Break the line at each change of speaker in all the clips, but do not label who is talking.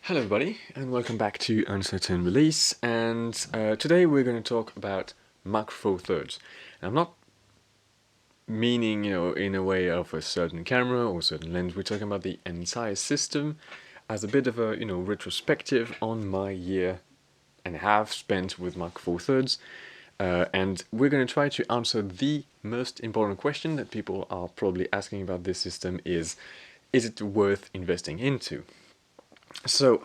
Hello everybody, and welcome back to Uncertain Release, and today we're going to talk about Mach 4 thirds. And I'm not meaning, in a way of a certain camera or certain lens. We're talking about the entire system as a bit of a, retrospective on my year and a half spent with Mach 4 thirds. And we're going to try to answer the most important question that people are probably asking about this system is it worth investing into? So,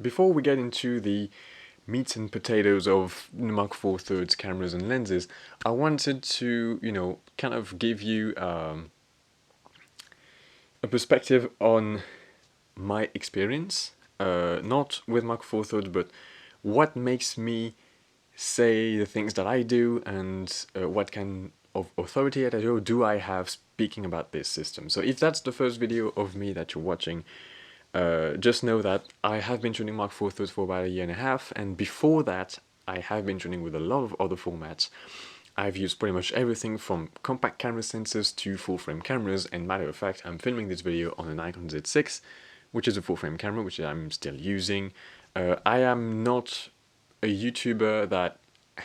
before we get into the meats and potatoes of Mach 4 thirds cameras and lenses, I wanted to, kind of give you a perspective on my experience, not with Mach 4 thirds, but what makes me say the things that I do and what kind of authority do I have speaking about this system. So if that's the first video of me that you're watching, just know that I have been shooting Mark 4 thirds for about a year and a half, and before that I have been shooting with a lot of other formats. I've used pretty much everything from compact camera sensors to full-frame cameras, and matter of fact, I'm filming this video on a Nikon Z6, which is a full-frame camera, which I'm still using. I am not a YouTuber that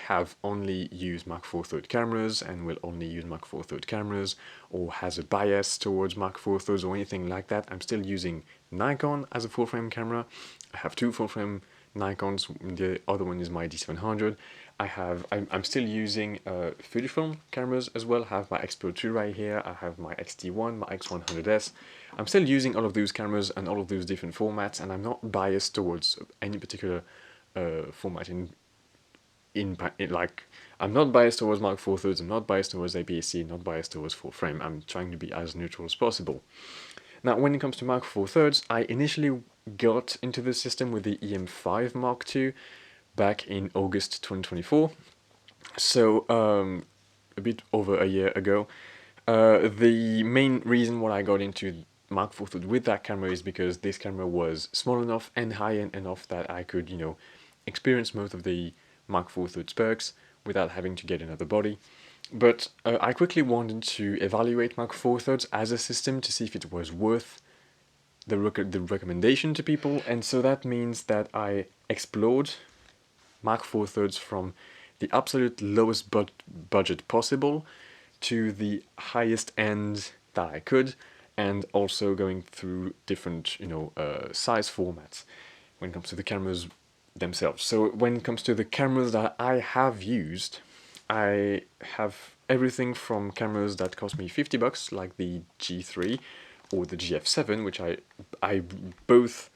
have only used Mach 4 third cameras and will only use Mach 4 third cameras, or has a bias towards Mach 4 thirds or anything like that. I'm still using Nikon as a full frame camera. I have two full frame Nikons. The other one is my D700. I'm still using Fujifilm cameras as well. I have my X-Pro 2 right here. I have my X-T1, my X100S. I'm still using all of those cameras and all of those different formats, and I'm not biased towards any particular format like, I'm not biased towards Mark 4 thirds, I'm not biased towards APS-C, not biased towards full frame. I'm trying to be as neutral as possible. Now, when it comes to Mark 4 thirds, I initially got into the system with the EM5 Mark II back in August 2024, so a bit over a year ago. The main reason why I got into Mark 4 thirds with that camera is because this camera was small enough and high-end enough that I could, experience most of the Mark 4 thirds perks without having to get another body. But I quickly wanted to evaluate Mark 4 thirds as a system to see if it was worth the recommendation to people, and so that means that I explored Mark 4 thirds from the absolute lowest budget possible to the highest end that I could, and also going through different, size formats when it comes to the cameras themselves. So when it comes to the cameras that I have used, I have everything from cameras that cost me $50, like the G3 or the GF7, which I both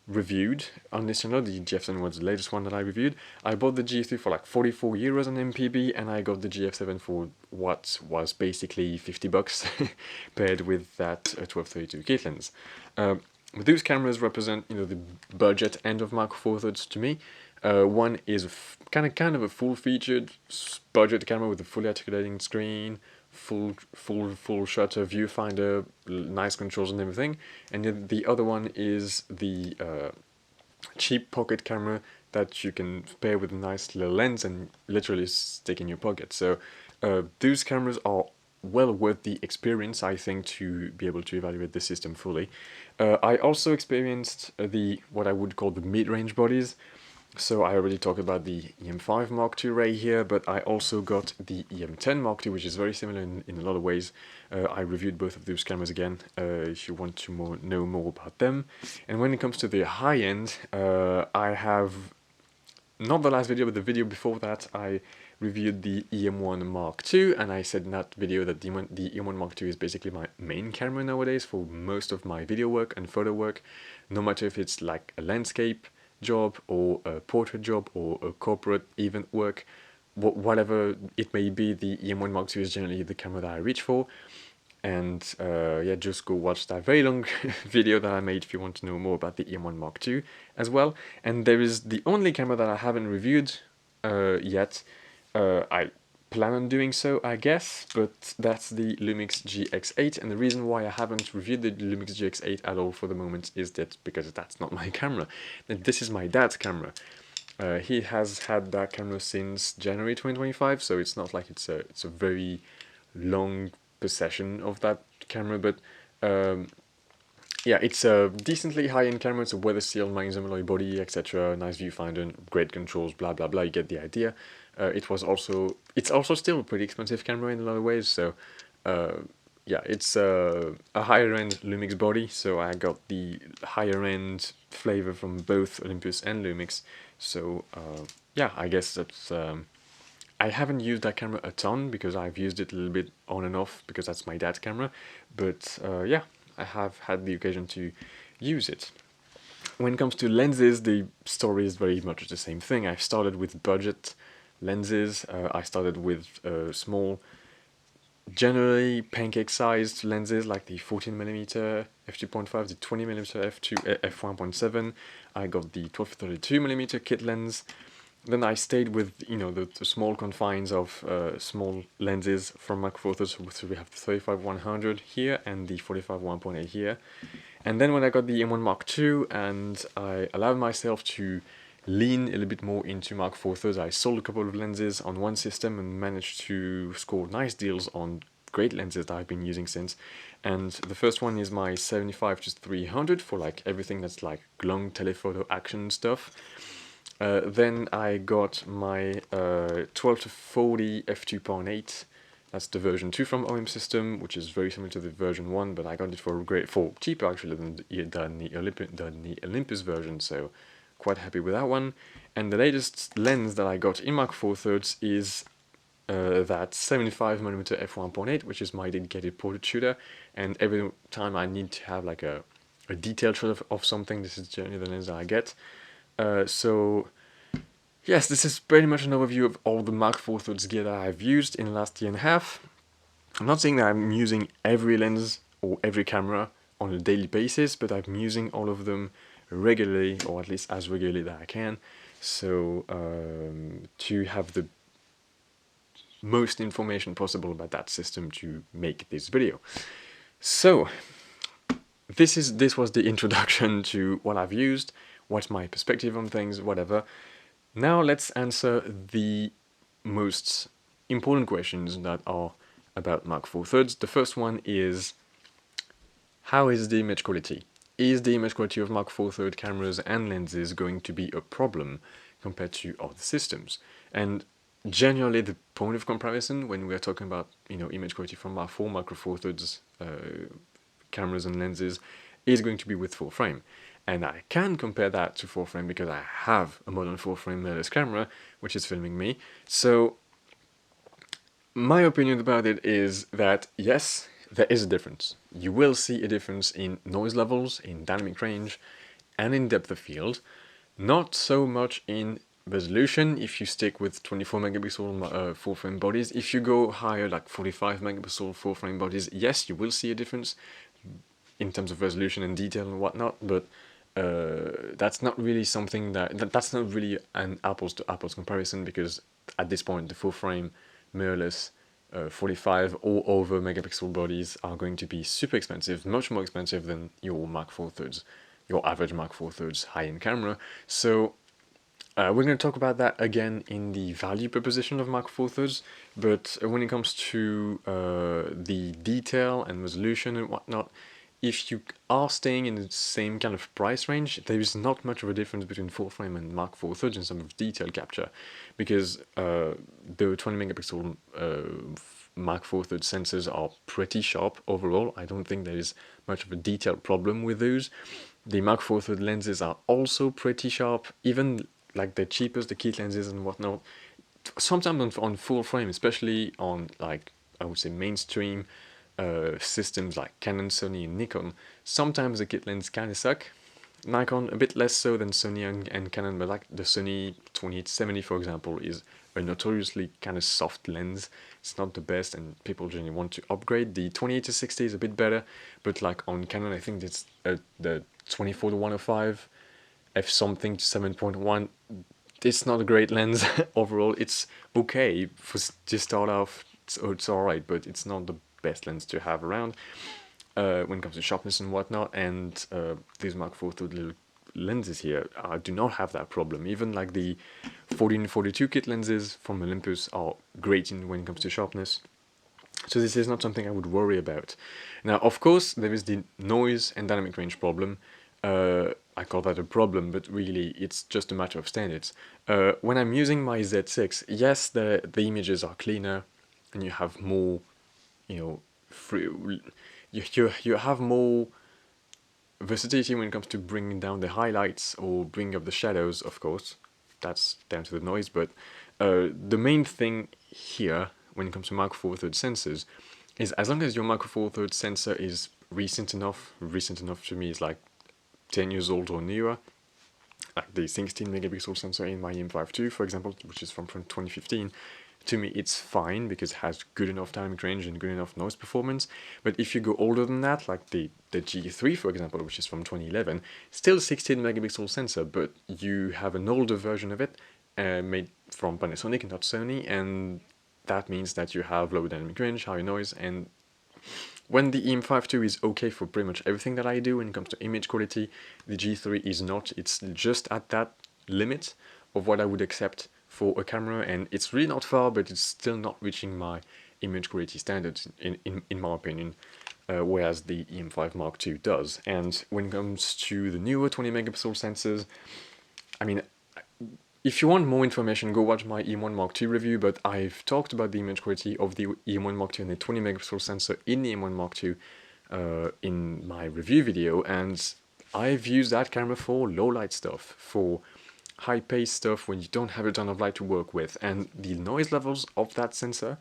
reviewed on this channel. The GF7 was the latest one that I reviewed. I bought the G3 for like 44 euros on MPB, and I got the GF7 for what was basically $50 paired with that 1232 kit lens. But those cameras represent, the budget end of Mark 4 thirds to me. One is kind of a full-featured budget camera with a fully articulating screen, full shutter viewfinder, nice controls and everything. And then the other one is the cheap pocket camera that you can pair with a nice little lens and literally stick in your pocket. So those cameras are well worth the experience, I think, to be able to evaluate the system fully. I also experienced what I would call the mid-range bodies. So I already talked about the EM5 Mark II right here, but I also got the EM10 Mark II, which is very similar in a lot of ways. I reviewed both of those cameras again, if you want to know more about them. And when it comes to the high end, I have, not the last video, but the video before that, I reviewed the EM1 Mark II, and I said in that video that the EM1 Mark II is basically my main camera nowadays for most of my video work and photo work, no matter if it's like a landscape job or a portrait job or a corporate event work, whatever it may be. The EM1 Mark II is generally the camera that I reach for. And yeah, just go watch that very long video that I made if you want to know more about the EM1 Mark II as well. And there is the only camera that I haven't reviewed yet. I plan on doing so, I guess, but that's the Lumix GX8, and the reason why I haven't reviewed the Lumix GX8 at all for the moment is that because that's not my camera. This is my dad's camera. He has had that camera since January 2025, so it's not like it's a very long possession of that camera, but yeah, it's a decently high-end camera. It's a weather-sealed magnesium alloy body, etc. Nice viewfinder, great controls, blah blah blah. You get the idea. It's also still a pretty expensive camera in a lot of ways. So, uh, yeah, it's a higher-end Lumix body. So I got the higher-end flavor from both Olympus and Lumix. So, yeah, I guess that's. I haven't used that camera a ton because I've used it a little bit on and off because that's my dad's camera, but yeah, I have had the occasion to use it. When it comes to lenses, the story is very much the same thing. I started with budget lenses. I started with small, generally pancake-sized lenses like the 14mm f2.5, the 20mm f1.7. I got the 12-32mm kit lens. Then I stayed with the small confines of small lenses from Micro Four Thirds. So we have the 35-100 here and the 45-1.8 here. And then when I got the M1 Mark II and I allowed myself to lean a little bit more into Mark Four Thirds, I sold a couple of lenses on one system and managed to score nice deals on great lenses that I've been using since. And the first one is my 75-300 for like everything that's like long telephoto action stuff. Then I got my 12-40 f2.8. That's the version 2 from OM System, which is very similar to the version 1, but I got it for cheaper actually than the Olympus version, so quite happy with that one. And the latest lens that I got in Mark Four Thirds is that 75mm f1.8, which is my dedicated portrait shooter, and every time I need to have like a detailed shot of something, this is generally the lens that I get. So yes, this is pretty much an overview of all the Mark Four Thirds gear that I've used in the last year and a half. I'm not saying that I'm using every lens or every camera on a daily basis, but I'm using all of them regularly, or at least as regularly that I can, so to have the most information possible about that system to make this video. So this was the introduction to what I've used, what's my perspective on things, whatever. Now let's answer the most important questions that are about Mark Four Thirds. The first one is, how is the image quality? Is the image quality of Mark Four Thirds cameras and lenses going to be a problem compared to other systems? And generally the point of comparison when we're talking about image quality from Mark IV, Micro Four Thirds cameras and lenses is going to be with full frame. And I can compare that to full frame because I have a modern full frame mirrorless camera which is filming me. So my opinion about it is that yes, there is a difference. You will see a difference in noise levels, in dynamic range, and in depth of field. Not so much in resolution if you stick with 24 megapixel full frame bodies. If you go higher, like 45 megapixel full frame bodies, yes, you will see a difference in terms of resolution and detail and whatnot, but that's not really something that's not really an apples to apples comparison, because at this point the full frame mirrorless 45 or over megapixel bodies are going to be super expensive, much more expensive than your Mark Four Thirds, your average Mark Four Thirds high-end camera. So we're going to talk about that again in the value proposition of Mark Four Thirds, but when it comes to the detail and resolution and whatnot, if you are staying in the same kind of price range, there is not much of a difference between full frame and Mark Four Thirds in terms of detail capture, because the 20 megapixel Mark Four Thirds sensors are pretty sharp overall. I don't think there is much of a detail problem with those. The Mark Four Thirds lenses are also pretty sharp, even like the cheapest, the kit lenses and whatnot. Sometimes on full frame, especially on like I would say mainstream systems like Canon, Sony, and Nikon, sometimes the kit lens kind of suck. Nikon a bit less so than Sony and Canon, but like the Sony 2870, for example, is a notoriously kind of soft lens. It's not the best, and people generally want to upgrade. The 28-60 is a bit better, but like on Canon, I think it's the 24-105 f something to 7.1. It's not a great lens overall. It's okay for to start off, so it's alright, but it's not the best lens to have around when it comes to sharpness and whatnot. And these Mark IV little lenses here do not have that problem. Even like the 14-42 kit lenses from Olympus are great when it comes to sharpness. So this is not something I would worry about. Now, of course, there is the noise and dynamic range problem. I call that a problem, but really it's just a matter of standards. When I'm using my Z6, yes, the images are cleaner, and you have more, you know, free, you have more versatility when it comes to bringing down the highlights or bringing up the shadows, of course. That's down to the noise, but the main thing here when it comes to Micro Four Thirds sensors is as long as your Micro Four Thirds sensor is recent enough to me is like 10 years old or newer, like the 16 megapixel sensor in my M5 II, for example, which is from 2015, to me it's fine because it has good enough dynamic range and good enough noise performance. But if you go older than that, like the G3, for example, which is from 2011, still 16 megapixel sensor, but you have an older version of it made from Panasonic and not Sony, and that means that you have low dynamic range, higher noise, and when the EM5 II is okay for pretty much everything that I do when it comes to image quality, the G3 is not. It's just at that limit of what I would accept for a camera, and it's really not far, but it's still not reaching my image quality standards, in my opinion, whereas the EM5 Mark II does. And when it comes to the newer 20 megapixel sensors, I mean, if you want more information, go watch my EM1 Mark II review, but I've talked about the image quality of the EM1 Mark II and the 20 megapixel sensor in the EM1 Mark II in my review video, and I've used that camera for low light stuff, for high pace stuff when you don't have a ton of light to work with, and the noise levels of that sensor,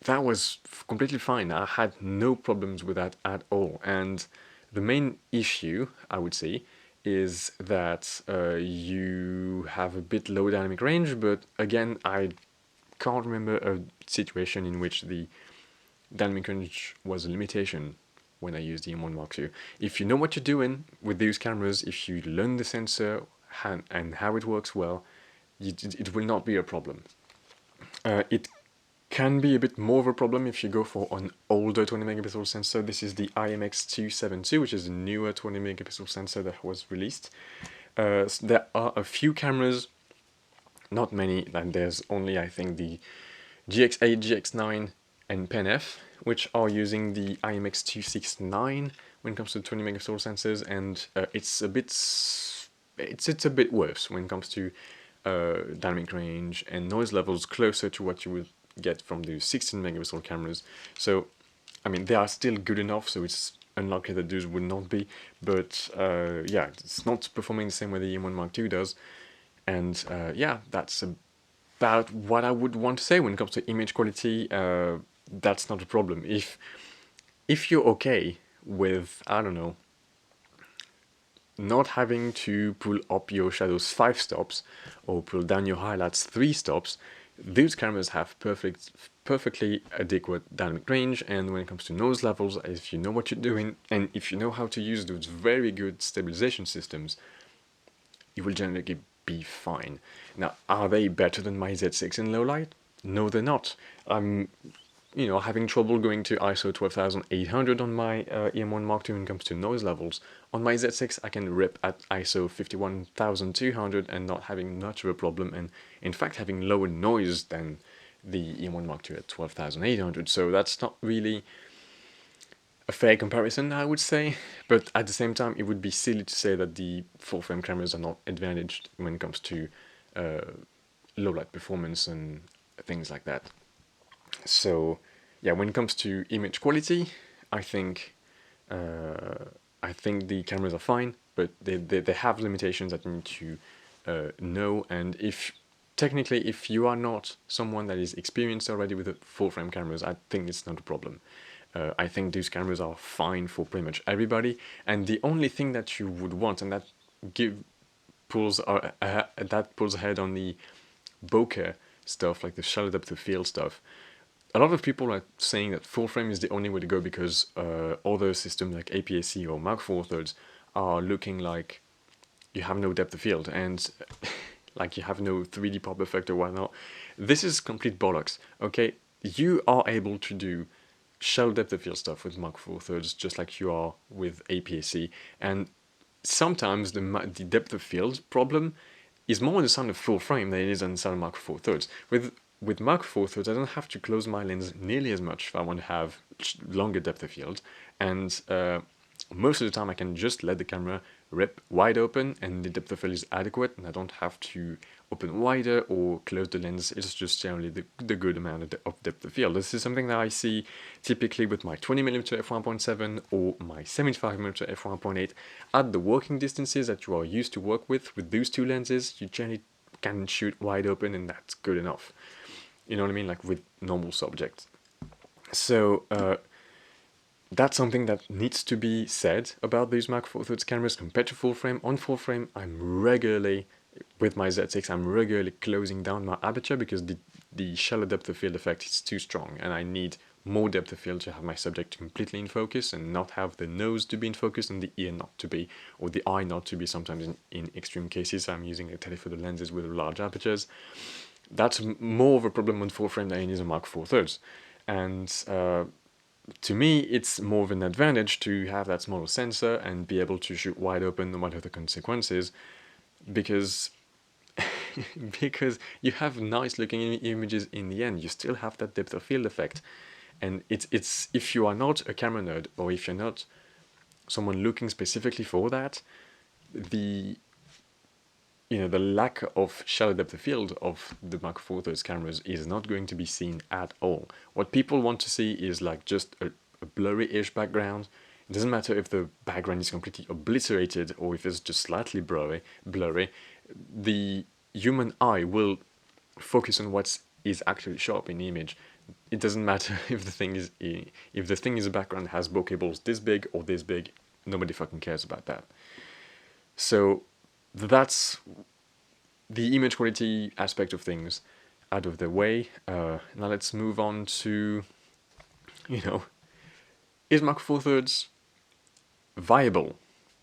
that was completely fine. I had no problems with that at all. And the main issue, I would say, is that you have a bit low dynamic range, but again, I can't remember a situation in which the dynamic range was a limitation when I used the M1 Mark II. If you know what you're doing with these cameras, if you learn the sensor and how it works well, it will not be a problem. It can be a bit more of a problem if you go for an older 20 megapixel sensor. This is the IMX272, which is a newer 20 megapixel sensor that was released. So there are a few cameras, not many, and there's only, I think, the GX8, GX9, and PenF, which are using the IMX269 when it comes to 20 megapixel sensors, and it's a bit worse when it comes to dynamic range and noise levels closer to what you would get from the 16 megapixel cameras. So, I mean, they are still good enough, so it's unlikely that those would not be, but yeah, it's not performing the same way the M1 Mark II does, and yeah, that's about what I would want to say when it comes to image quality. That's not a problem. If you're okay with, I don't know, not having to pull up your shadows 5 stops or pull down your highlights 3 stops, these cameras have perfectly adequate dynamic range, and when it comes to noise levels, if you know what you're doing and if you know how to use those very good stabilization systems, you will generally be fine. Now, are they better than my Z6 in low light? No, they're not. I'm having trouble going to ISO 12800 on my EM1 Mark II when it comes to noise levels. On my Z6, I can rip at ISO 51200 and not having much of a problem, and in fact having lower noise than the EM1 Mark II at 12800. So that's not really a fair comparison, I would say. But at the same time, it would be silly to say that the full frame cameras are not advantaged when it comes to low light performance and things like that. So, yeah, when it comes to image quality, I think the cameras are fine, but they have limitations that you need to know. And if you are not someone that is experienced already with the full frame cameras, I think it's not a problem. I think these cameras are fine for pretty much everybody. And the only thing that you would want, and that pulls ahead on the bokeh stuff, like the shallow depth of field stuff. A lot of people are saying that full frame is the only way to go because other systems like APS-C or Mark IV Thirds are looking like you have no depth of field and like you have no 3D pop effect or whatnot. This is complete bollocks, okay? You are able to do shallow depth of field stuff with Mark IV Thirds just like you are with APS-C, and sometimes the depth of field problem is more on the side of full frame than it is on the side of Mark IV Thirds. With with Mark IV thirds, I don't have to close my lens nearly as much if I want to have longer depth of field, and most of the time I can just let the camera rip wide open and the depth of field is adequate, and I don't have to open wider or close the lens. It's just generally the good amount of depth of field. This is something that I see typically with my 20mm f1.7 or my 75mm f1.8 at the working distances that you are used to work with those two lenses. You generally can shoot wide open and that's good enough. You know what I mean? Like with normal subjects. So that's something that needs to be said about these Mark IV thirds cameras compared to full frame. On full frame, I'm regularly, with my Z6, I'm regularly closing down my aperture because the shallow depth of field effect is too strong, and I need more depth of field to have my subject completely in focus and not have the nose to be in focus and the ear not to be, or the eye not to be. Sometimes in extreme cases, I'm using a telephoto lenses with large apertures. That's more of a problem on full frame than it is on Mark IV thirds. And to me, it's more of an advantage to have that smaller sensor and be able to shoot wide open no matter the consequences, because because you have nice looking images in the end. You still have that depth of field effect, and it's if you are not a camera nerd or if you're not someone looking specifically for that, the lack of shallow depth of field of the Mark IV those cameras is not going to be seen at all. What people want to see is like just a blurry-ish background. It doesn't matter if the background is completely obliterated or if it's just slightly blurry. The human eye will focus on what is actually sharp in the image. It doesn't matter if the thing is a background has bokeh balls this big or this big. Nobody fucking cares about that. So that's the image quality aspect of things out of the way. Now let's move on to, is Mark IV thirds viable?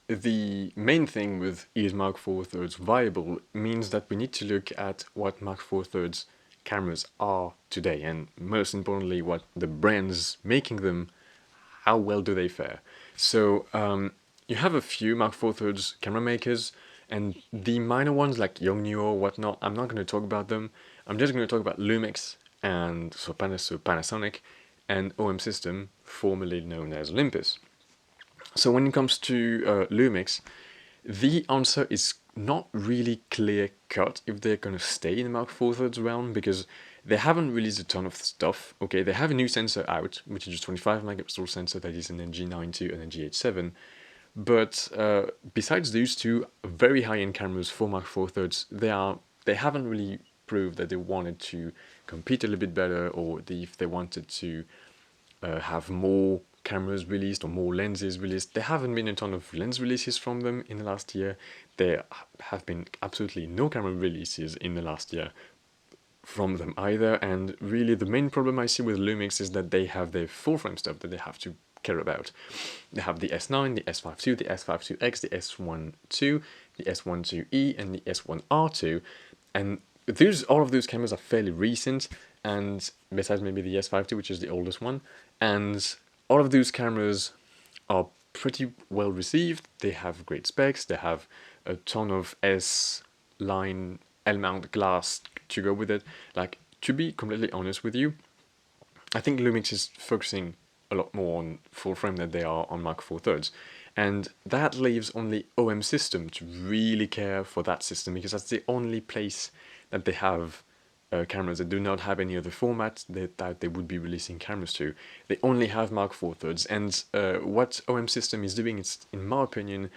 The main thing with is Mark IV thirds viable means that we need to look at what Mark IV thirds cameras are today, and most importantly, what the brands making them, how well do they fare. So you have a few Mark IV thirds camera makers, and the minor ones like Yongnuo or whatnot, I'm not going to talk about them. I'm just going to talk about Lumix and Panasonic and OM System, formerly known as Olympus. So when it comes to Lumix, the answer is not really clear-cut if they're going to stay in the Mark IV thirds realm, because they haven't released a ton of stuff. Okay, they have a new sensor out, which is just 25 megapixel sensor that is an NG92 and a GH7. But besides those two very high-end cameras for Mark IV thirds, they haven't really proved that they wanted to compete a little bit better, or if they wanted to have more cameras released or more lenses released. There haven't been a ton of lens releases from them in the last year. There have been absolutely no camera releases in the last year from them either, and really the main problem I see with Lumix is that they have their full frame stuff that they have to care about. They have the S9, the S5 II, the S5 IIX, the S1 II, the S1 IIe, and the S1 R2, and all of those cameras are fairly recent, and besides maybe the S5 II, which is the oldest one, and all of those cameras are pretty well received. They have great specs, they have a ton of S-line L-mount glass to go with it. Like, to be completely honest with you, I think Lumix is focusing a lot more on full frame than they are on Mark IV thirds. And that leaves only OM System to really care for that system, because that's the only place that they have cameras that do not have any other format that they would be releasing cameras to. They only have Mark IV thirds, and what OM System is doing is, in my opinion,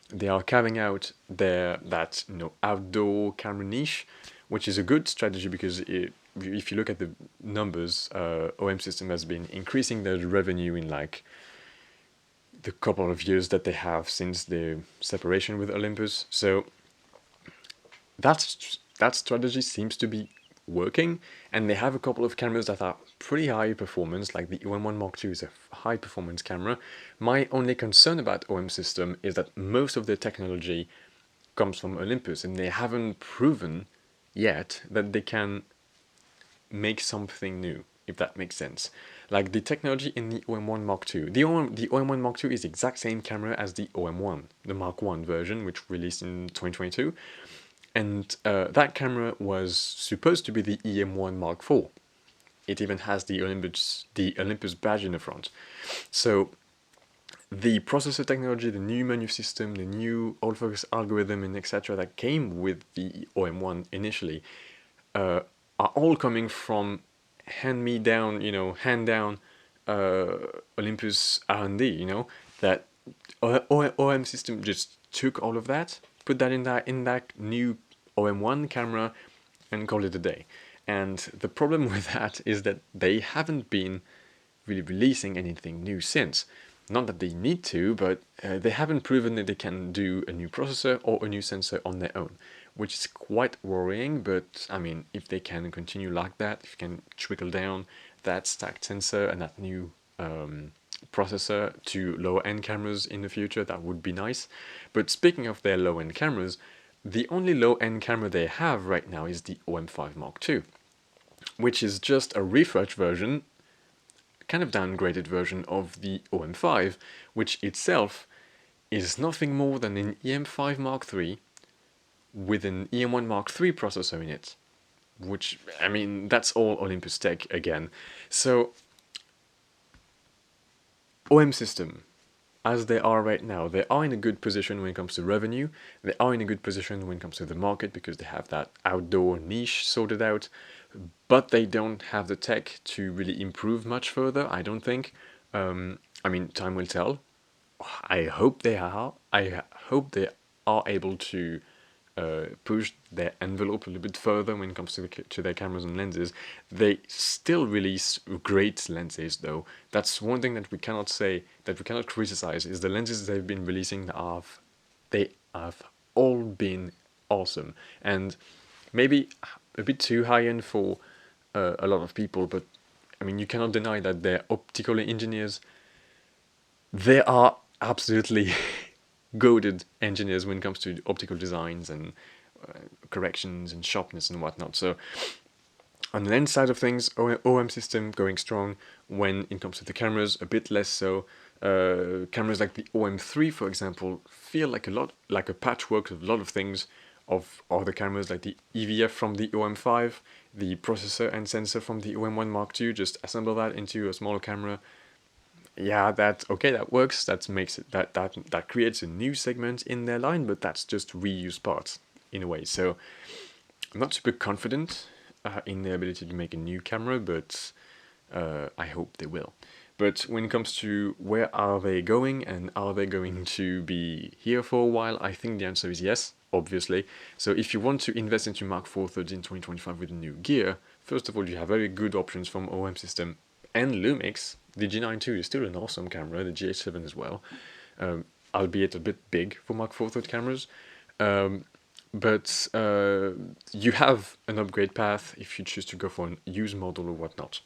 they are carving out that outdoor camera niche, which is a good strategy, because if you look at the numbers, OM System has been increasing their revenue in like the couple of years that they have since their separation with Olympus. So that strategy seems to be working, and they have a couple of cameras that are pretty high performance, like the OM1 Mark II is a high performance camera. My only concern about OM System is that most of their technology comes from Olympus, and they haven't proven yet that they can make something new, if that makes sense. Like the technology in the OM1 Mark II. The OM1 Mark II is the exact same camera as the OM1, the Mark I version, which released in 2022. And that camera was supposed to be the EM1 Mark IV. It even has the Olympus badge in the front. So the processor technology, the new menu system, the new autofocus algorithm, and etc. that came with the OM1 initially are all coming from hand down Olympus R&D. That OM system just took all of that, put that in that new OM1 camera, and called it a day. And the problem with that is that they haven't been really releasing anything new since. Not that they need to, but they haven't proven that they can do a new processor or a new sensor on their own, which is quite worrying. But I mean, if they can continue like that, if you can trickle down that stacked sensor and that new processor to lower-end cameras in the future, that would be nice. But speaking of their low-end cameras, the only low-end camera they have right now is the OM5 Mark II, which is just a refresh version, kind of downgraded version of the OM5, which itself is nothing more than an EM5 Mark III with an EM1 Mark III processor in it, which, I mean, that's all Olympus tech again. So, OM system, as they are right now, they are in a good position when it comes to revenue, they are in a good position when it comes to the market because they have that outdoor niche sorted out, but they don't have the tech to really improve much further, I don't think. I mean, time will tell. I hope they are. I hope they are able to push their envelope a little bit further when it comes to their cameras and lenses. They still release great lenses, though. That's one thing that we cannot say, that we cannot criticize, is the lenses they've been releasing they have all been awesome. And maybe a bit too high-end for a lot of people, but I mean, you cannot deny that they're optical engineers. They are absolutely goated engineers when it comes to optical designs and corrections and sharpness and whatnot. So on the lens side of things, OM system going strong. When it comes to the cameras, a bit less so. Cameras like the OM3, for example, feel like a patchwork of a lot of things of other cameras like the EVF from the OM5, the processor and sensor from the OM1 Mark II. Just assemble that into a smaller camera. Yeah, that works. That creates a new segment in their line, but that's just reused parts in a way. So I'm not super confident in their ability to make a new camera, but I hope they will. But when it comes to where are they going and are they going to be here for a while, I think the answer is yes, obviously. So if you want to invest into Mark IV thirds in 2025 with new gear, first of all, you have very good options from OM System and Lumix. The G9 II is still an awesome camera, the GH7 as well, albeit a bit big for Mark IV third cameras. But you have an upgrade path if you choose to go for a used model or whatnot.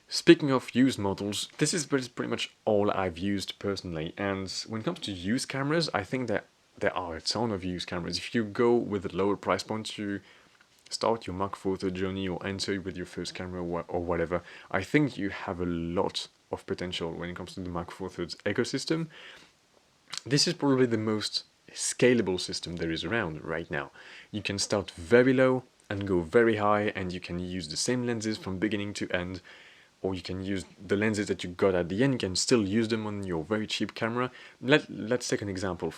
Speaking of used models, this is pretty much all I've used personally, and when it comes to used cameras, I think that there are a ton of used cameras. If you go with a lower price point to start your Mark IV journey or enter with your first camera or whatever, I think you have a lot of potential when it comes to the Mark IV ecosystem. This is probably the most scalable system there is around right now. You can start very low and go very high, and you can use the same lenses from beginning to end, or you can use the lenses that you got at the end, you can still use them on your very cheap camera. Let's take an example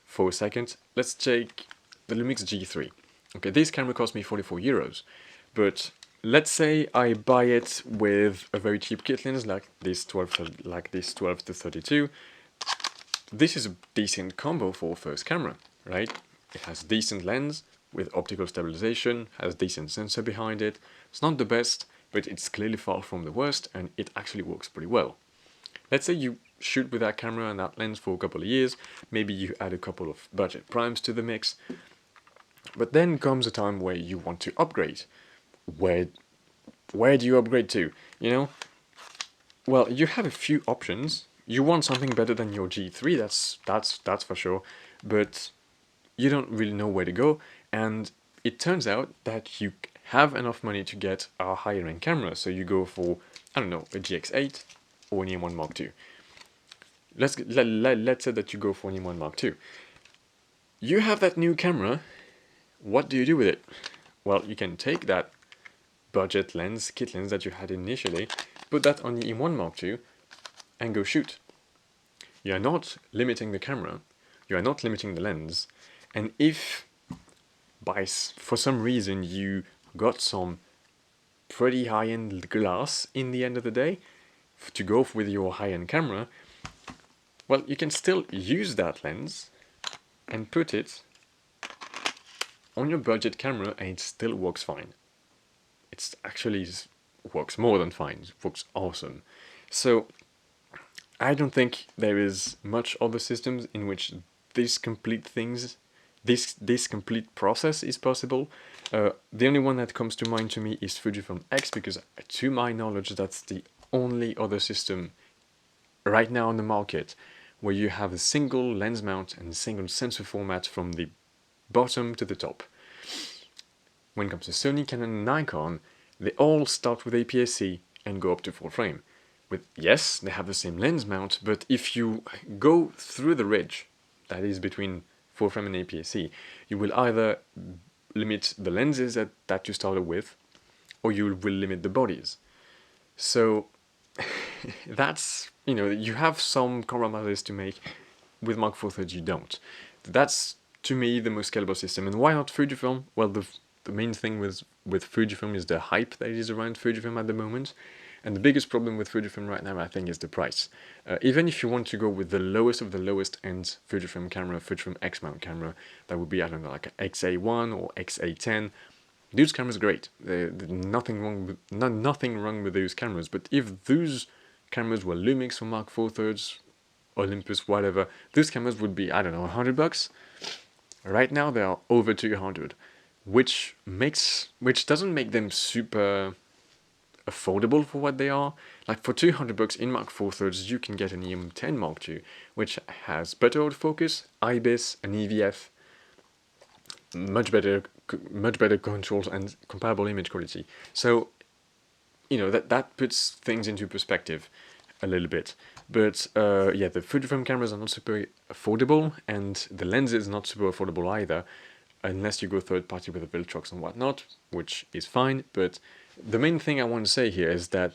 for a second. Let's take the Lumix G3. Okay, this camera cost me 44 euros, but let's say I buy it with a very cheap kit lens like this 12 to 32. This is a decent combo for a first camera, right? It has decent lens with optical stabilization, has decent sensor behind it. It's not the best, but it's clearly far from the worst, and it actually works pretty well. Let's say you shoot with that camera and that lens for a couple of years, maybe you add a couple of budget primes to the mix, but then comes a time where you want to upgrade. Where do you upgrade to? Well, you have a few options. You want something better than your G3, that's for sure, but you don't really know where to go, and it turns out that you have enough money to get a higher end camera, so you go for, I don't know, a GX8 or an EM1 Mark II. Let's say that you go for an EM1 Mark II. You have that new camera, what do you do with it? Well, you can take that budget lens, kit lens that you had initially, put that on the M1 Mark II, and go shoot. You are not limiting the camera, you are not limiting the lens, and if for some reason you got some pretty high-end glass in the end of the day to go with your high-end camera, well, you can still use that lens and put it on your budget camera and it still works fine. It actually works more than fine, it works awesome. So I don't think there is much other systems in which these complete things, this complete process is possible. The only one that comes to mind to me is Fujifilm X, because to my knowledge that's the only other system right now on the market where you have a single lens mount and a single sensor format from the bottom to the top. When it comes to Sony, Canon and Nikon, they all start with APS-C and go up to full frame. Yes, they have the same lens mount, but if you go through the ridge that is between full frame and APS-C, you will either limit the lenses that you started with, or you will limit the bodies. So that's, you have some compromises to make. With Mark IV thirds you don't. That's, to me, the most scalable system. And why not Fujifilm? Well, the main thing with Fujifilm is the hype that is around Fujifilm at the moment. And the biggest problem with Fujifilm right now, I think, is the price. Even if you want to go with the lowest of the lowest end Fujifilm camera, Fujifilm X mount camera, that would be, I don't know, like an XA1 or XA10. Those cameras are great. There's nothing wrong with those cameras. But if those cameras were Lumix or Mark IV thirds, Olympus, whatever, those cameras would be, I don't know, $100. Right now they are over 200, which doesn't make them super affordable for what they are. Like for $200 in Mark IV thirds, you can get an EM10 Mark II, which has better autofocus, IBIS, an EVF, much better controls and comparable image quality. So, that puts things into perspective a little bit. But yeah, the Fujifilm cameras are not super affordable, and the lens is not super affordable either, unless you go third party with the Viltrox and whatnot, which is fine. But the main thing I want to say here is that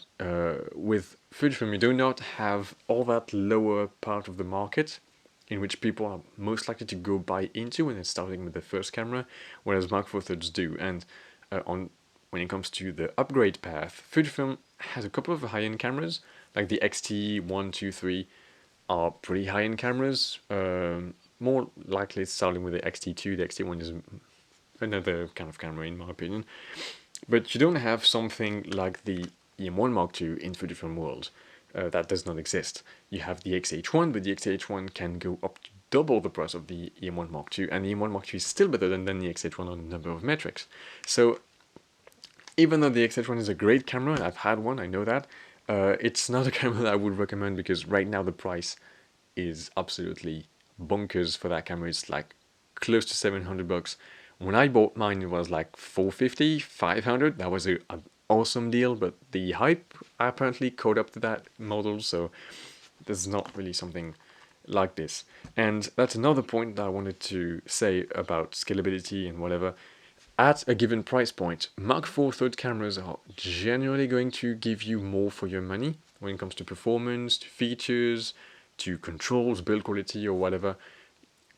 with Fujifilm you do not have all that lower part of the market in which people are most likely to go buy into when they're starting with the first camera, whereas Mark IV thirds do. And when it comes to the upgrade path, Fujifilm has a couple of high-end cameras, like the XT1, 2, 3 are pretty high-end cameras. More likely starting with the XT2, the XT1 is another kind of camera in my opinion. But you don't have something like the EM1 Mark II in Fujifilm world. That does not exist. You have the XH1, but the XH1 can go up to double the price of the EM1 Mark II, and the EM1 Mark II is still better than the XH1 on a number of metrics. So even though the XH1 is a great camera, and I've had one, I know that, it's not a camera that I would recommend because right now the price is absolutely bonkers for that camera. It's like close to $700. When I bought mine, it was like $450, $500. That was an awesome deal, but the hype apparently caught up to that model, so there's not really something like this. And that's another point that I wanted to say about scalability and whatever. At a given price point, Mark IV third cameras are generally going to give you more for your money when it comes to performance, to features, to controls, build quality, or whatever,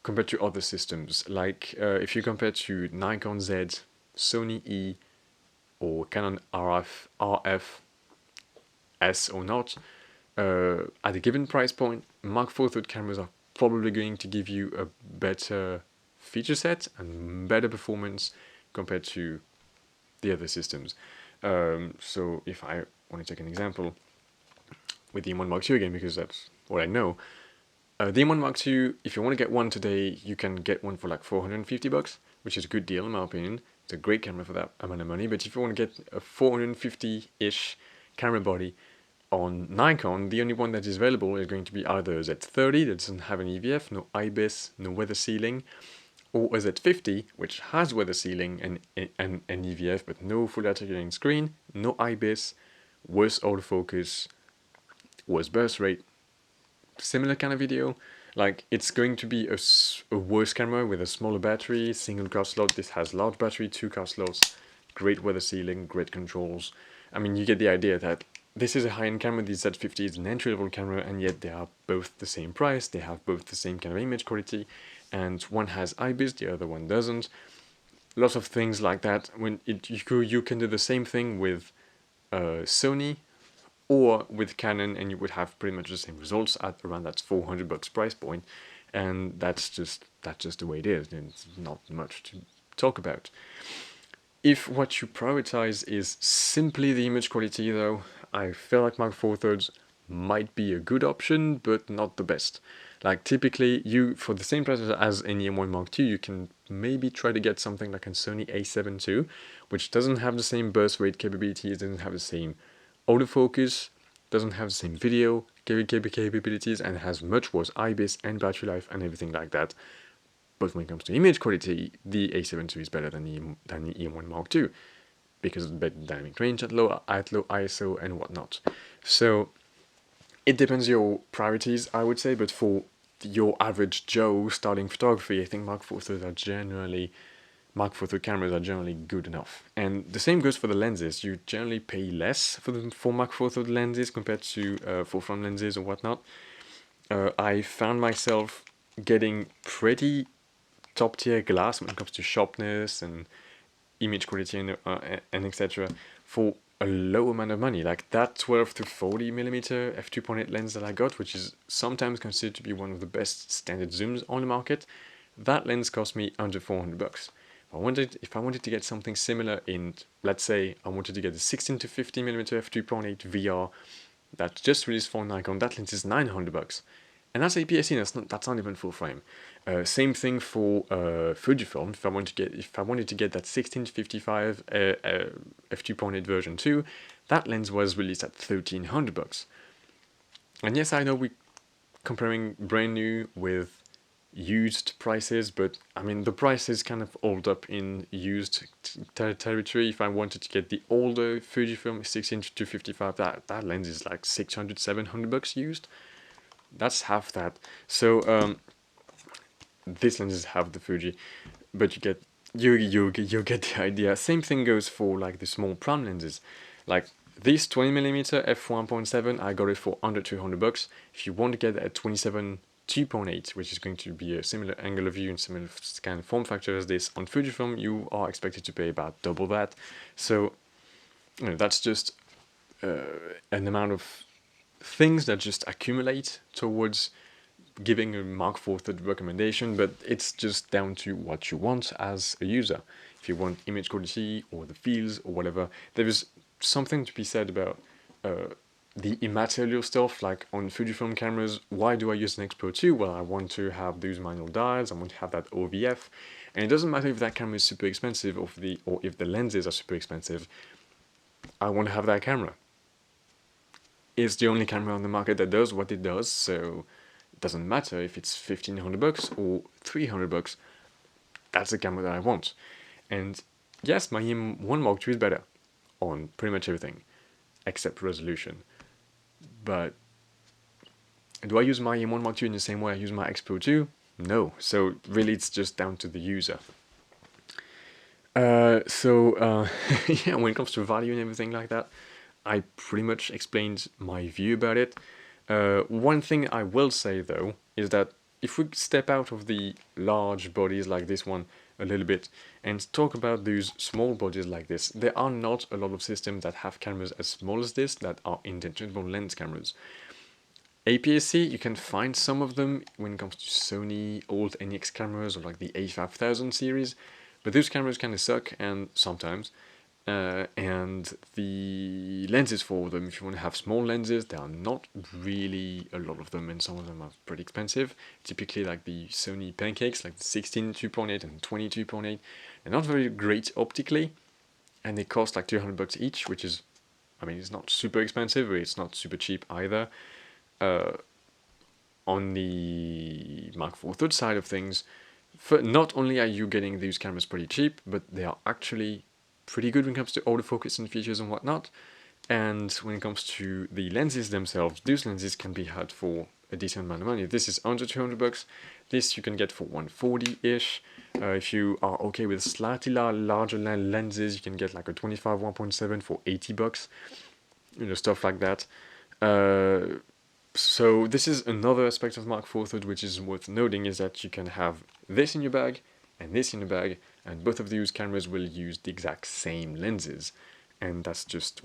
compared to other systems. Like if you compare to Nikon Z, Sony E, or Canon RF S or not, at a given price point, Mark IV third cameras are probably going to give you a better feature set and better performance compared to the other systems. So if I want to take an example with the M1 Mark II again, because that's what I know, the M1 Mark II, if you want to get one today, you can get one for like $450, which is a good deal in my opinion. It's a great camera for that amount of money. But if you want to get a 450-ish camera body on Nikon, the only one that is available is going to be either a Z30 that doesn't have an EVF, no IBIS, no weather sealing, or a Z50 which has weather sealing and EVF but no full articulating screen, no IBIS, worse autofocus, worse burst rate, similar kind of video, Like, it's going to be a worse camera with a smaller battery, single card slot. This has large battery, 2 card slots, great weather sealing, great controls. I mean, you get the idea that this is a high-end camera, the Z50 is an entry-level camera, and yet they are both the same price, they have both the same kind of image quality, and one has IBIS, the other one doesn't. Lots of things like that. You can do the same thing with Sony or with Canon, and you would have pretty much the same results at around that $400 price point, and that's just the way it is. There's not much to talk about. If what you prioritize is simply the image quality, though, I feel like Mark IV Thirds might be a good option, but not the best. Like, typically, for the same price as an EM1 Mark II, you can maybe try to get something like a Sony A7 II, which doesn't have the same burst rate capabilities, doesn't have the same autofocus, doesn't have the same video capabilities, and has much worse IBIS and battery life and everything like that. But when it comes to image quality, the A7 II is better than the EM1 Mark II, because of the better dynamic range at low ISO and whatnot. So it depends your priorities, I would say, but for your average Joe starting photography, I think Mark IV cameras are generally good enough. And the same goes for the lenses. You generally pay less for Mark IV lenses compared to full frame lenses or whatnot. I found myself getting pretty top tier glass when it comes to sharpness and image quality and etc. for a low amount of money. Like that 12 to 40 millimeter f2.8 lens that I got, which is sometimes considered to be one of the best standard zooms on the market, that lens cost me under $400. If I wanted to get something similar in, let's say I wanted to get a 16 to 50 millimeter f2.8 VR that just released for Nikon, that lens is $900. And that's APS-C. That's not even full frame. Same thing for Fujifilm. If I wanted to get that 16 to 55 f2.8 version 2, that lens was released at $1,300. And yes, I know we're comparing brand new with used prices, but I mean the prices kind of hold up in used territory. If I wanted to get the older Fujifilm 16 to 55, that lens is like $600-700 used. That's half that. So this lens is half the Fuji, but you get the idea. Same thing goes for like the small prime lenses. Like this 20mm f1.7, I got it for under $200. If you want to get a 27 2.8, which is going to be a similar angle of view and similar kind of form factor as this on Fujifilm, you are expected to pay about double that. So that's just an amount of things that just accumulate towards giving a Mark IV recommendation, but it's just down to what you want as a user. If you want image quality or the feels or whatever, there is something to be said about the immaterial stuff, like on Fujifilm cameras. Why do I use an X-Pro 2? Well, I want to have those manual dials, I want to have that OVF, and it doesn't matter if that camera is super expensive or if the lenses are super expensive, I want to have that camera. It's the only camera on the market that does what it does, so it doesn't matter if it's $1,500 or $300. That's the camera that I want. And yes, my EM1 Mark II is better on pretty much everything, except resolution. But do I use my EM1 Mark II in the same way I use my X Pro 2? No. So really, it's just down to the user. Yeah, when it comes to value and everything like that, I pretty much explained my view about it. One thing I will say though is that if we step out of the large bodies like this one a little bit and talk about those small bodies like this, there are not a lot of systems that have cameras as small as this that are interchangeable lens cameras. APS-C, you can find some of them when it comes to Sony old NEX cameras or like the A5000 series, but those cameras kind of suck and sometimes. And the lenses for them, if you want to have small lenses, there are not really a lot of them, and some of them are pretty expensive. Typically like the Sony pancakes, like the 16 2.8 and 20 2.8, they're not very great optically, and they cost like $200 each, which is, I mean, it's not super expensive, but it's not super cheap either. On the Mark IV side of things, not only are you getting these cameras pretty cheap, but they are actually pretty good when it comes to autofocus and features and whatnot. And when it comes to the lenses themselves, those lenses can be had for a decent amount of money. This is under 200 bucks. This you can get for 140-ish. If you are okay with slightly larger lenses, you can get like a 25 1.7 for 80 bucks. Stuff like that. So this is another aspect of Mark IV Third which is worth noting, is that you can have this in your bag and this in your bag, and both of these cameras will use the exact same lenses, and that's just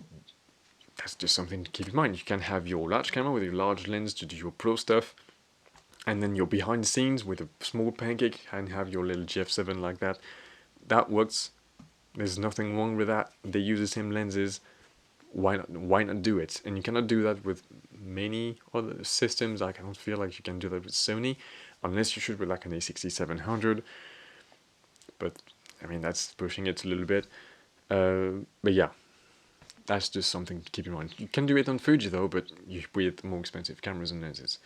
something to keep in mind. You can have your large camera with your large lens to do your pro stuff, and then your behind the scenes with a small pancake and have your little GF7 like that. That works. There's nothing wrong with that. They use the same lenses. Why not do it? And you cannot do that with many other systems. I don't feel like you can do that with Sony, unless you shoot with like an A6700. But I mean, that's pushing it a little bit. But yeah, that's just something to keep in mind. You can do it on Fuji though, but with more expensive cameras and lenses.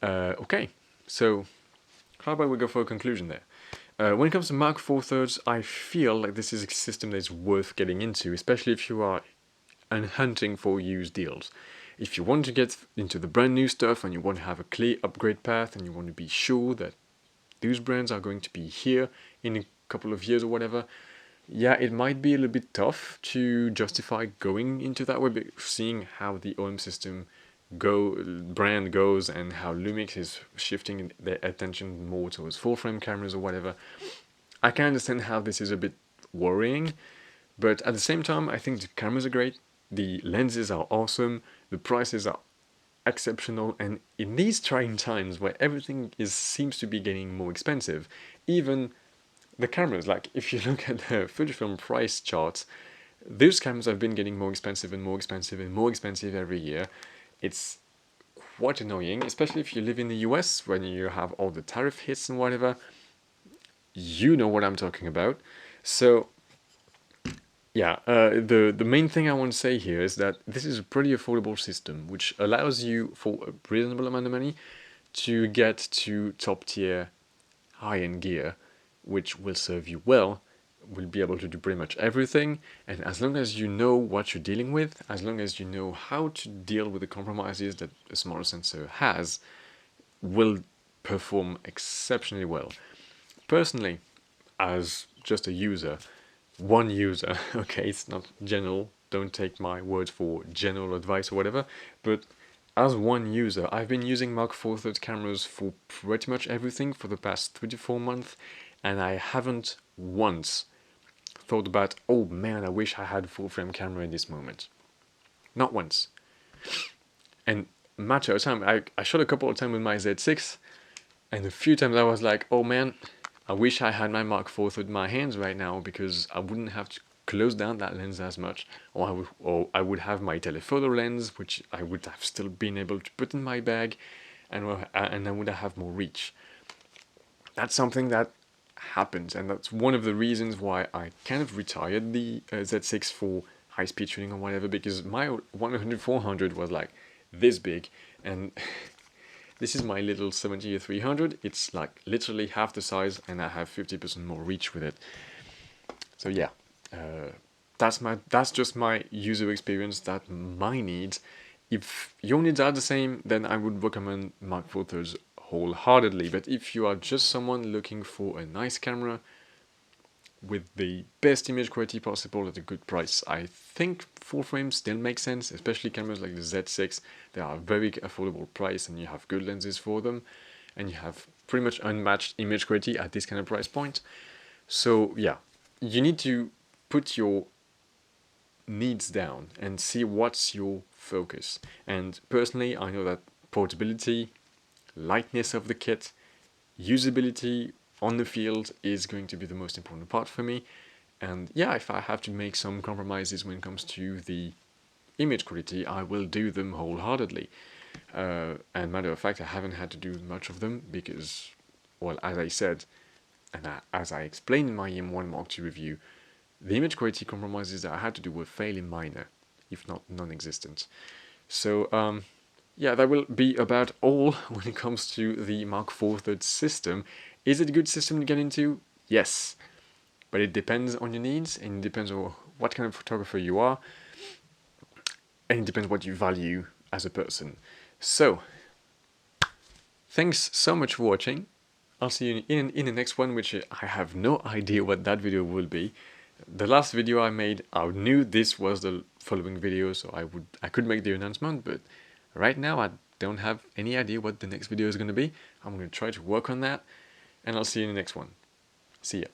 Okay, so how about we go for a conclusion there? When it comes to Mark IV Thirds, I feel like this is a system that's worth getting into, especially if you are hunting for used deals. If you want to get into the brand new stuff and you want to have a clear upgrade path and you want to be sure that those brands are going to be here in a couple of years or whatever, yeah, it might be a little bit tough to justify going into that way, but seeing how the OM system brand goes and how Lumix is shifting their attention more towards full frame cameras or whatever, I can understand how this is a bit worrying. But at the same time, I think the cameras are great, the lenses are awesome, the prices are exceptional, and in these trying times where everything seems to be getting more expensive, even the cameras, like if you look at the Fujifilm price charts, those cameras have been getting more expensive and more expensive and more expensive every year. It's quite annoying, especially if you live in the US, when you have all the tariff hits and whatever. You know what I'm talking about. So yeah, the main thing I want to say here is that this is a pretty affordable system, which allows you, for a reasonable amount of money, to get to top tier high-end gear, which will serve you well, will be able to do pretty much everything, and as long as you know what you're dealing with, as long as you know how to deal with the compromises that a smaller sensor has, will perform exceptionally well. Personally, as just a user, one user, okay, it's not general, don't take my word for general advice or whatever, but as one user, I've been using Mark IV Third cameras for pretty much everything for the past 3 to 4 months, and I haven't once thought about, oh man, I wish I had a full frame camera in this moment. Not once. And matter of time, I shot a couple of times with my Z6, and a few times I was like, oh man, I wish I had my Mark IV in my hands right now, because I wouldn't have to close down that lens as much, or I would have my telephoto lens, which I would have still been able to put in my bag, and I would have more reach. That's something that happens, and that's one of the reasons why I kind of retired the Z6 for high-speed shooting or whatever, because my 100-400 was like this big, and this is my little 70-300. It's like literally half the size, and I have 50% more reach with it. So yeah, that's just my user experience, that my needs. If your needs are the same, then I would recommend Mark IV wholeheartedly. But if you are just someone looking for a nice camera with the best image quality possible at a good price, I think full frame still makes sense, especially cameras like the Z6. They are a very affordable price, and you have good lenses for them, and you have pretty much unmatched image quality at this kind of price point. So yeah, you need to put your needs down and see what's your focus. And personally, I know that portability, lightness of the kit, usability on the field is going to be the most important part for me. And yeah, if I have to make some compromises when it comes to the image quality, I will do them wholeheartedly. And matter of fact, I haven't had to do much of them because, well, as I said, and as I explained in my M1 Mark II review, the image quality compromises that I had to do were fairly minor, if not non-existent. So yeah, that will be about all when it comes to the Mark IV Third system. Is it a good system to get into? Yes, but it depends on your needs, and it depends on what kind of photographer you are, and it depends what you value as a person. So Thanks so much for watching. I'll see you in the next one, which I have no idea what that video will be. The last video I made, I knew this was the following video, so I could make the announcement, but right now I don't have any idea what the next video is going to be. I'm going to try to work on that, and I'll see you in the next one. See ya.